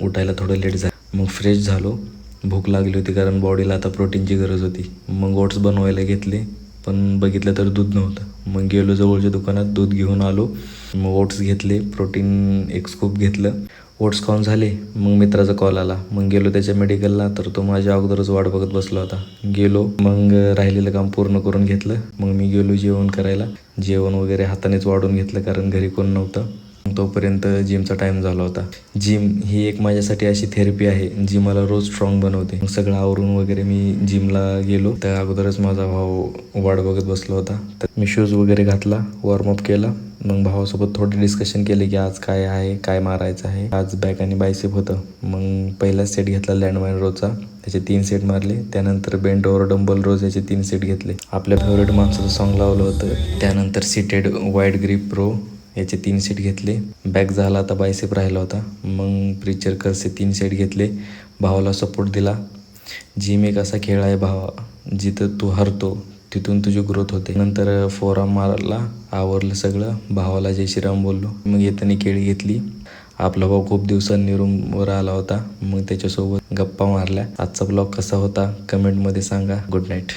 उठायला थोडं लेट झालं. मग फ्रेश झालो. भूक लागली होती कारण बॉडीला आता प्रोटीनची गरज होती. मग ओट्स बनवायला घेतले, पण बघितलं तर दूध नव्हतं. मग गेलो जवळच्या दुकानात, दूध घेऊन आलो. मग ओट्स घेतले, प्रोटीन एक स्कूप घेतलं. ओट्स खाऊन झाले. मग मित्राचा कॉल आला. मग गेलो त्याच्या मेडिकलला, तर तो माझ्या अगोदरच वाट बघत बसला होता. गेलो, मग राहिलेलं काम पूर्ण करून घेतलं. मग मी गेलो जेवण करायला. जेवण वगैरे हातानेच वाढून घेतलं कारण घरी कोण नव्हतं. तोपर्यंत जिमचा टाईम झाला होता. जिम ही एक माझ्यासाठी अशी थेरपी आहे जी मला रोज स्ट्रॉंग बनवते. सगळं आवरून वगैरे मी जिमला गेलो. त्या अगोदरच माझा भाऊ वाट बघत बसला होता. तर मी शूज वगैरे घातला, वॉर्मअप केला. मग भावासोबत थोडे डिस्कशन केले की आज काय आहे, काय मारायचं आहे. आज बॅक आणि बायसेप होतं. मग पहिलाच सेट घेतला लँडमाइन रोजचा, त्याचे 3 सेट मारले. त्यानंतर बेंट ओव्हर डंबल रोज याचे 3 सेट घेतले. आपल्या फेवरेट माणसाचं सॉन्ग लावलं होतं. त्यानंतर सीटेड वाईड ग्रिप प्रो याचे 3 सेट घेतले. बॅक झाला, आता बायसेप राहिला होता. मग प्रीचर कर्सचे 3 सेट घेतले. भावाला सपोर्ट दिला. जिम एक असा खेळ आहे भावा, जिथं तू हरतो तिथून तुझी ग्रोथ होते. नंतर फोरआर्म मारला, आवरलं सगळं. भावाला जय श्रीराम बोललो. मग येताना केळी घेतली. आपला भाऊ खूप दिवसांनी रूमवर आला होता. मग त्याच्यासोबत गप्पा मारल्या. आजचा ब्लॉग कसा होता कमेंटमध्ये सांगा. Good night.